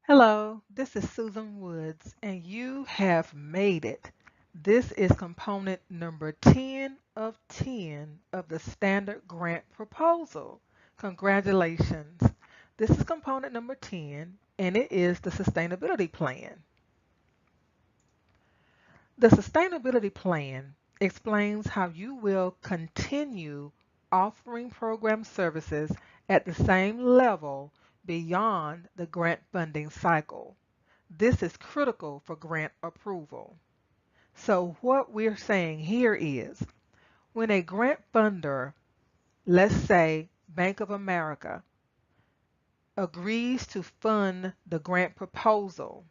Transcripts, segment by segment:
Hello, this is Susan Woods, and you have made it. This is component number 10 of 10 of the standard grant proposal. Congratulations. This is component number 10, and it is the sustainability plan. The sustainability plan explains how you will continue offering program services at the same level beyond the grant funding cycle. This is critical for grant approval. So what we're saying here is when a grant funder, let's say Bank of America, agrees to fund the grant proposal,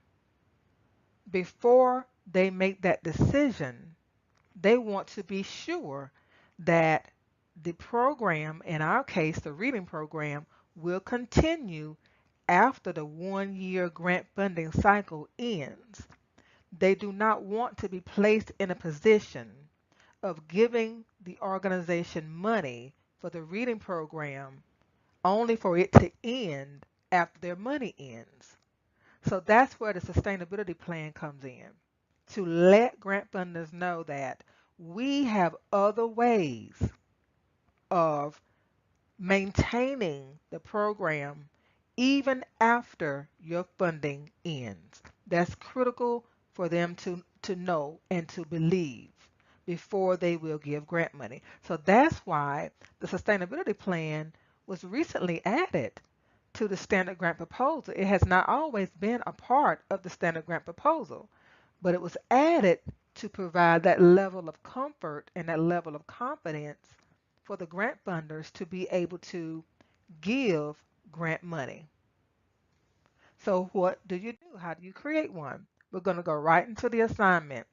before they make that decision, they want to be sure that the program, in our case, the reading program, will continue after the 1 year grant funding cycle ends. They do not want to be placed in a position of giving the organization money for the reading program only for it to end after their money ends. So that's where the sustainability plan comes in, to let grant funders know that we have other ways of maintaining the program even after your funding ends. That's critical for them to know and to believe before they will give grant money. So that's why the sustainability plan was recently added to the standard grant proposal. It has not always been a part of the standard grant proposal, but it was added to provide that level of comfort and that level of confidence for the grant funders to be able to give grant money. So what do you do? How do you create one? We're going to go right into the assignment.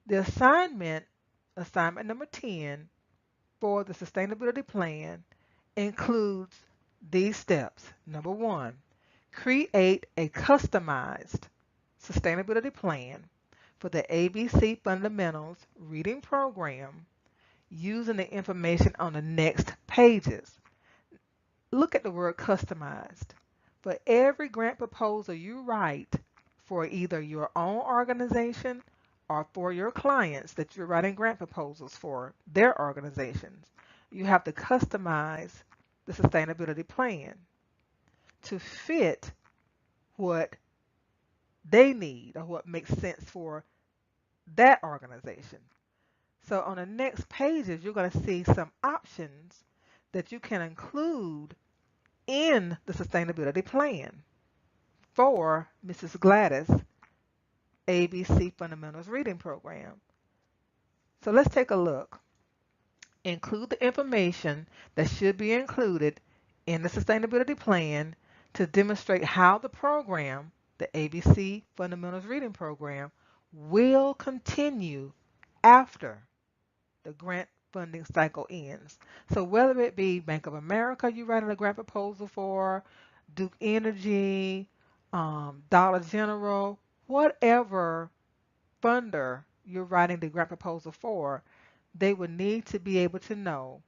The assignment number 10 for the sustainability plan includes these steps. Number one, create a customized sustainability plan for the ABC Fundamentals reading program using the information on the next pages. Look at the word customized. For every grant proposal you write for either your own organization or for your clients that you're writing grant proposals for their organizations, you have to customize the sustainability plan to fit what they need or what makes sense for that organization. So on the next pages, you're going to see some options that you can include in the sustainability plan for Mrs. Gladys ABC Fundamentals Reading Program. So let's take a look. Include the information that should be included in the sustainability plan to demonstrate how the program, the ABC Fundamentals Reading Program, will continue after the grant funding cycle ends. So whether it be Bank of America you writing a grant proposal for, Duke Energy, Dollar General, whatever funder you're writing the grant proposal for, they would need to be able to know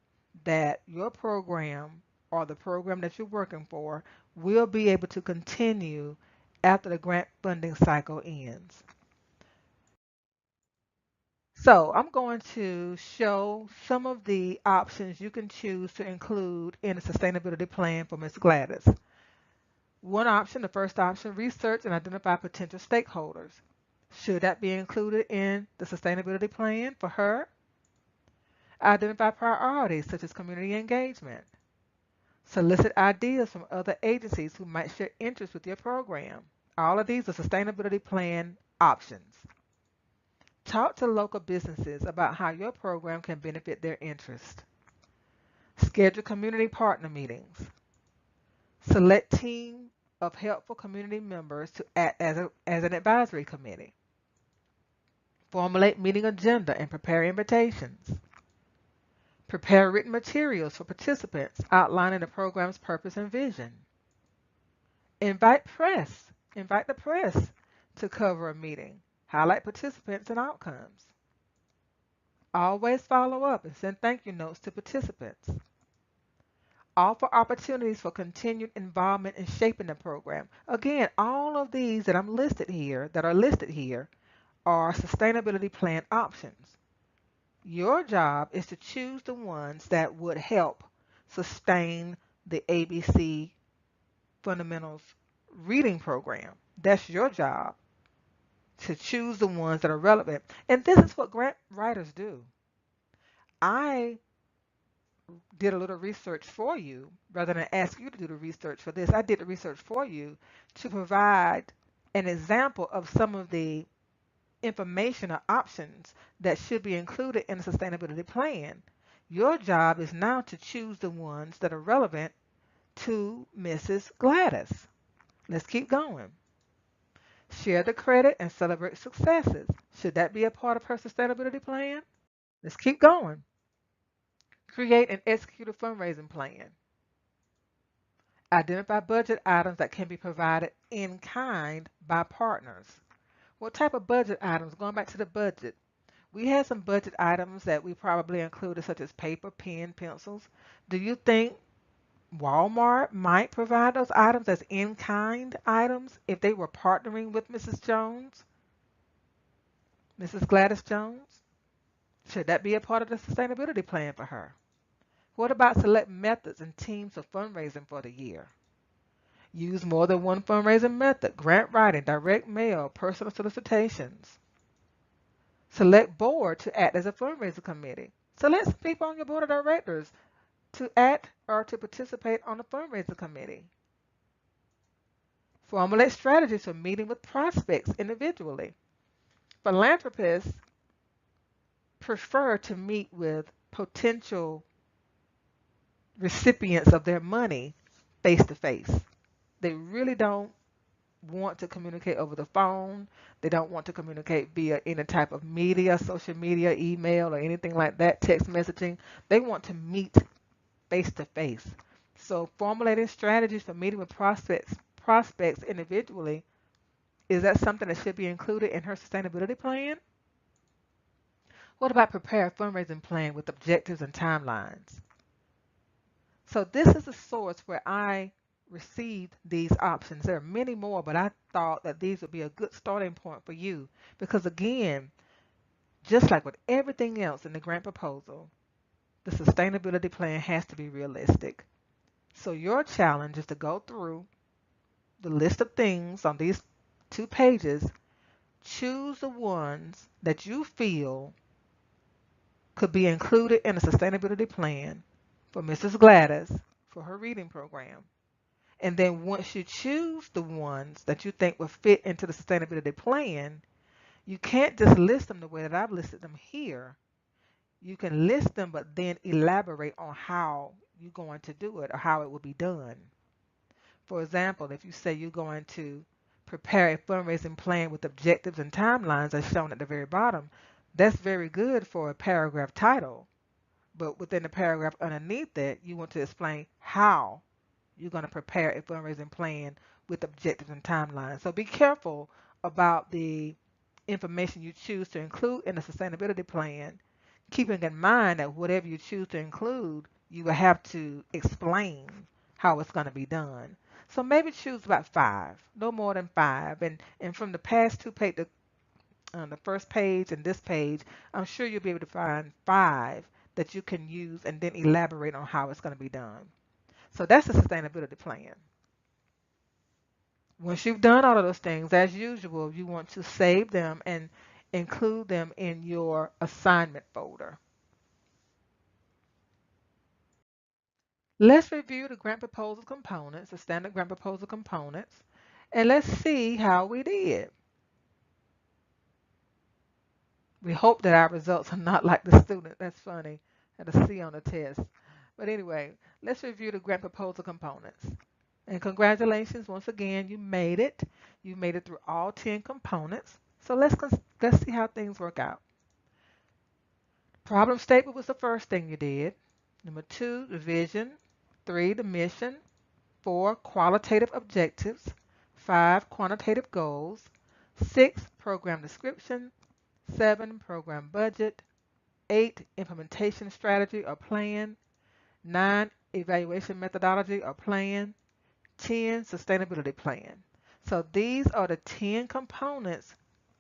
that your program or the program that you're working for will be able to continue after the grant funding cycle ends. So I'm going to show some of the options you can choose to include in a sustainability plan for Ms. Gladys. One option, the first option, research and identify potential stakeholders. Should that be included in the sustainability plan for her? Identify priorities such as community engagement. Solicit ideas from other agencies who might share interest with your program. All of these are sustainability plan options. Talk to local businesses about how your program can benefit their interest. Schedule community partner meetings. Select team of helpful community members to act as an advisory committee. Formulate meeting agenda and prepare invitations. Prepare written materials for participants outlining the program's purpose and vision. Invite press. Invite the press to cover a meeting. Highlight participants and outcomes. Always follow up and send thank you notes to participants. Offer opportunities for continued involvement in shaping the program. Again, all of these that are listed here, are sustainability plan options. Your job is to choose the ones that would help sustain the ABC Fundamentals reading program. That's your job, to choose the ones that are relevant. And this is what grant writers do. I did a little research for you rather than ask you to do the research for this. I did the research for you to provide an example of some of the information or options that should be included in a sustainability plan. Your job is now to choose the ones that are relevant to Mrs. Gladys. Let's keep going. Share the credit and celebrate successes. Should that be a part of her sustainability plan? Let's keep going. Create and execute a fundraising plan. Identify budget items that can be provided in kind by partners. What type of budget items? Going back to the budget. We had some budget items that we probably included, such as paper, pen, pencils. Do you think Walmart might provide those items as in-kind items if they were partnering with Mrs. Jones, Mrs. Gladys Jones? Should that be a part of the sustainability plan for her? What about select methods and teams of fundraising for the year? Use more than one fundraising method: grant writing, direct mail, personal solicitations. Select board to act as a fundraiser committee. Select some people on your board of directors to act or to participate on the fundraiser committee. Formulate strategies for meeting with prospects individually. Philanthropists prefer to meet with potential recipients of their money face to face. They really don't want to communicate over the phone. They don't want to communicate via any type of media, social media, email, or anything like that, text messaging. They want to meet face to face. So formulating strategies for meeting with prospects individually, is that something that should be included in her sustainability plan? What about prepare a fundraising plan with objectives and timelines? So this is a source where I received these options. There are many more, but I thought that these would be a good starting point for you because, again, just like with everything else in the grant proposal, the sustainability plan has to be realistic. So your challenge is to go through the list of things on these 2 pages, choose the ones that you feel could be included in a sustainability plan for Mrs. Gladys for her reading program. And then once you choose the ones that you think will fit into the sustainability plan, you can't just list them the way that I've listed them here. You can list them, but then elaborate on how you're going to do it or how it will be done. For example, if you say you're going to prepare a fundraising plan with objectives and timelines as shown at the very bottom, that's very good for a paragraph title. But within the paragraph underneath it, you want to explain how you're going to prepare a fundraising plan with objectives and timelines. So be careful about the information you choose to include in the sustainability plan, keeping in mind that whatever you choose to include, you will have to explain how it's going to be done. So maybe choose about 5, no more than 5. And from the past 2 pages, the first page and this page, I'm sure you'll be able to find 5 that you can use and then elaborate on how it's going to be done. So that's the sustainability plan. Once you've done all of those things, as usual, you want to save them and include them in your assignment folder. Let's review the grant proposal components, the standard grant proposal components, and let's see how we did. We hope that our results are not like the student. That's funny. Had a C on the test. But anyway, let's review the grant proposal components. And congratulations, once again, you made it. You made it through all 10 components. So let's see how things work out. Problem statement was the first thing you did. Number 2, the vision. 3, the mission. 4, qualitative objectives. 5, quantitative goals. 6, program description. 7, program budget. 8, implementation strategy or plan. 9, evaluation methodology or plan, 10, sustainability plan. So these are the 10 components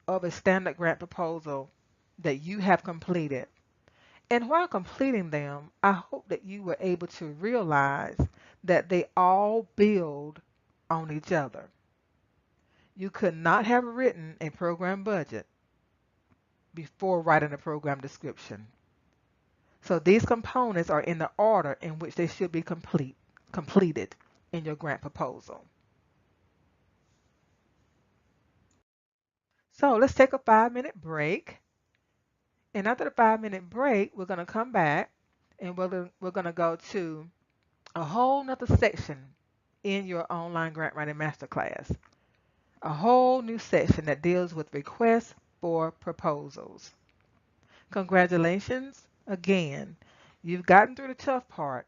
of a standard grant proposal that you have completed. And while completing them, I hope that you were able to realize that they all build on each other. You could not have written a program budget before writing a program description. So these components are in the order in which they should be completed in your grant proposal. So let's take a 5-minute break. And after the 5-minute break, we're going to come back and we're going to go to a whole nother section in your online grant writing masterclass. A whole new section that deals with requests for proposals. Congratulations again. You've gotten through the tough part.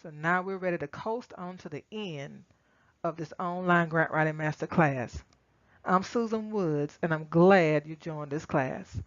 So now we're ready to coast on to the end of this online grant writing masterclass. I'm Susan Woods and I'm glad you joined this class.